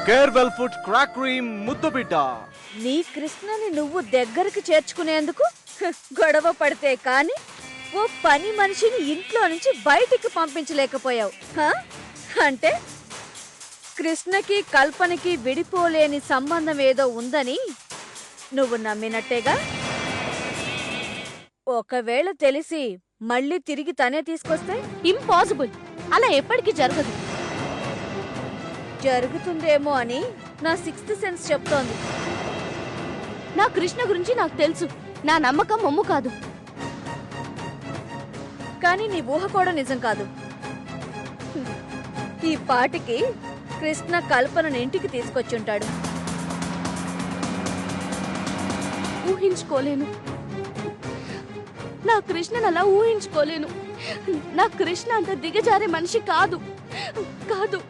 కేర్వెల్ food crack cream ముద్దుబిడ్డ. నీ కృష్ణని నువ్వు దగ్గరికి చేర్చుకునేందుకు గొడవ పడితే కాని ఓ పని మనిషిని ఇంట్లో నుంచి బయటికి పంపించలేకపోయావు. అంటే కృష్ణకి కల్పనకి విడిపోలేని సంబంధం ఏదో ఉందని నువ్వు నమ్మినట్టేగా. ఒకవేళ తెలిసి మళ్ళీ తిరిగి తనే తీసుకొస్తే? ఇంపాసిబుల్, అలా ఎప్పటికీ జరగదు. జరుగుతుందేమో అని నా సిక్స్త్ సెన్స్ చెప్తోంది. నా కృష్ణ గురించి నాకు తెలుసు. నా నమ్మకం మొమ్ము కాదు. కానీ నీ ఊహ కూడా నిజం కాదు. ఈ పాటికి కృష్ణ కల్పనను ఇంటికి తీసుకొచ్చుంటాడు. ఊహించుకోలేను. నా కృష్ణను అలా ఊహించుకోలేను. నా కృష్ణ అంత దిగజారే మనిషి కాదు కాదు.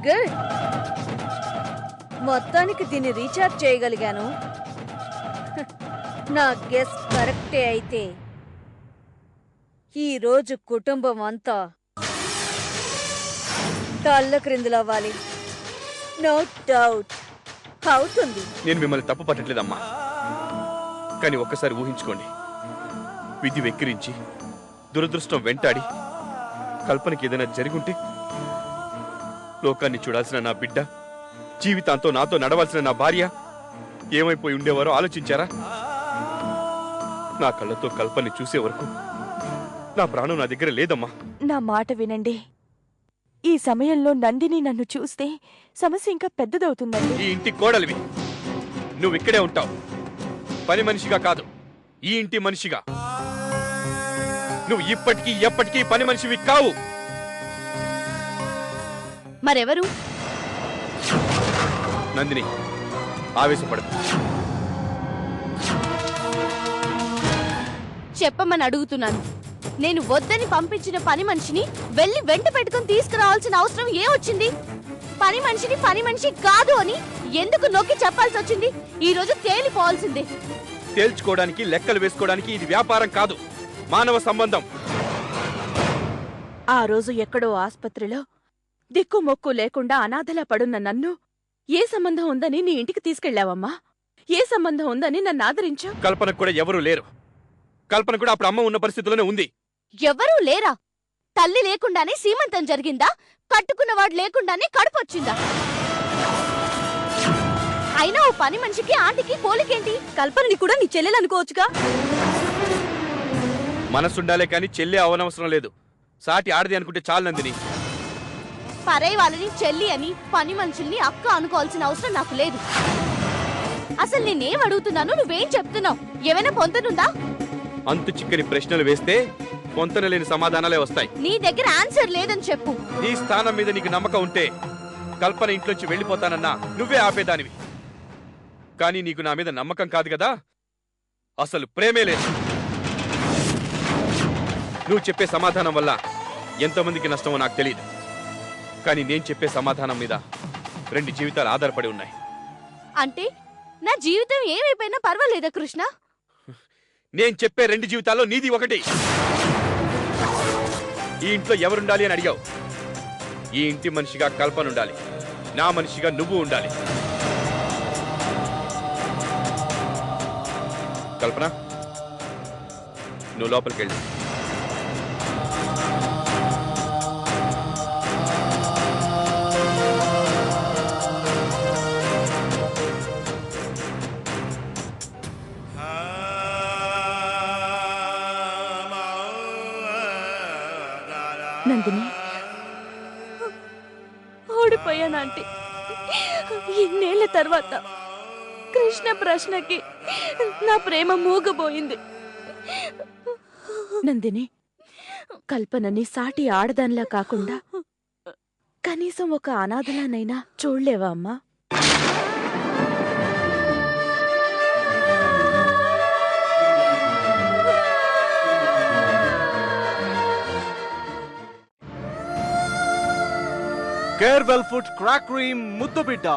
గుడ్, మొత్తానికి దీన్ని రీఛార్జ్ చేయగలిగాను. నా గెస్ కరెక్టే అయితే ఈ రోజు కుటుంబం అంతా తల్ల క్రిందులవ్వాలి. నో డౌట్ అవుతుంది. నేను మిమ్మల్ని తప్పు పట్టట్లేదమ్మా, కానీ ఒక్కసారి ఊహించుకోండి. విధి వెక్కిరించి దురదృష్టం వెంటాడి కల్పనకి ఏదైనా జరుగుంటే లోకాన్ని చూడాల్సిన నా బిడ్డ, జీవితాంతో నాతో నడవాల్సిన నా భార్య ఏమైపోయి ఉండేవారో ఆలోచించారా? నా కళ్ళతో కల్పన్ని చూసే వరకు నా ప్రాణం నా దగ్గర లేదమ్మా. నా మాట వినండి. ఈ సమయంలో నందిని నన్ను చూస్తే సమస్య ఇంకా పెద్దదవుతుందండి. ఈ ఇంటి కోడలివి, నువ్వు ఇక్కడే ఉంటావు. పని మనిషిగా కాదు, ఈ ఇంటి మనిషిగా. నువ్వు ఇప్పటికీ ఎప్పటికీ పని మనిషివి కావు. మరెవరు? నందిని, ఆవేశపడదు. చెప్పమని అడుగుతున్నాను. నేను వద్దని పంపించిన పని మనిషిని వెళ్ళి వెంట పెట్టుకుని తీసుకురావాల్సిన అవసరం ఏమొచ్చింది? పని మనిషిని పని మనిషి కాదు అని ఎందుకు నొక్కి చెప్పాల్సి వచ్చింది? ఈ రోజు తేలిపోవాల్సిందే. తేల్చుకోవడానికి, లెక్కలు వేసుకోవడానికి ఇది వ్యాపారం కాదు, మానవ సంబంధం. ఆ రోజు ఎక్కడో ఆస్పత్రిలో దిక్కుమొక్కు లేకుండా అనాథలా పడున్న నన్ను ఏ సంబంధం ఉందని నీ ఇంటికి తీసుకెళ్లావమ్మా? ఏ సంబంధం ఉందని నన్ను ఆదరించావు? కల్పనకు కూడా ఎవరూ లేరు. కల్పన కూడా అప్పుడు అమ్మ ఉన్న పరిస్థితిలోనే ఉంది. ఎవరూ లేరా? తల్లి లేకుండానే సీమంతం జరిగిందా? కట్టుకున్నవాడు లేకుండానే కడుపొచ్చిందా? అయినా ఓ పని మనిషికి ఆంటీకి పోలికేంటి? కల్పనని కూడా నీ చెల్లెలనుకోవచ్చుగా. మనసుండాలే కాని చెల్లి అవనవసరం లేదు. సాటి ఆడది అనుకుంటే చాలు నందిని. పరై వాళ్ళని చెల్లి అని, పని మనుషుల్ని అక్క అనుకోవాల్సిన అవసరం నాకు లేదు. అసలు నేనేం అడుగుతున్నాను, నువ్వేం చెప్తున్నావు? ఏమైనా పొంతనుందా? అంతు చిక్కని ప్రశ్నలు వేస్తే పొంతనలేని సమాధానాలే వస్తాయి. నీ దగ్గర ఆన్సర్ లేదని చెప్పు. నీ స్థానం మీద నీకు నమ్మకం ఉంటే కల్పన ఇంట్లోంచి వెళ్ళిపోతానన్నా నువ్వే ఆపేదానివి. కానీ నీకు నా మీద నమ్మకం కాదు కదా, అసలు ప్రేమే లేదు. నువ్వు చెప్పే సమాధానం వల్ల ఎంతమందికి నష్టమో నాకు తెలియదు, కానీ నేను చెప్పే సమాధానం మీద 2 జీవితాలు ఆధారపడి ఉన్నాయి. అంటే నా జీవితం ఏమైపోయినా పర్వాలేదా కృష్ణ? నేను చెప్పే 2 జీవితాల్లో నీది ఒకటి. ఈ ఇంట్లో ఎవరుండాలి అని అడిగావు. ఈ ఇంటి మనిషిగా కల్పన ఉండాలి, నా మనిషిగా నువ్వు ఉండాలి. కల్పన, నువ్వు లోపలికి వెళ్ళు. నందిని, ఓడిపోయానంటే ఇన్నేళ్ల తర్వాత కృష్ణ ప్రశ్నకి నా ప్రేమ మూగబోయింది. నందిని, కల్పనని సాటి ఆడదానిలా కాకుండా కనీసం ఒక అనాథలానైనా చూడలేవా అమ్మా? కేర్వెల్ ఫుడ్ క్రాక్ క్రీమ్ ముద్దుబిడ్డ.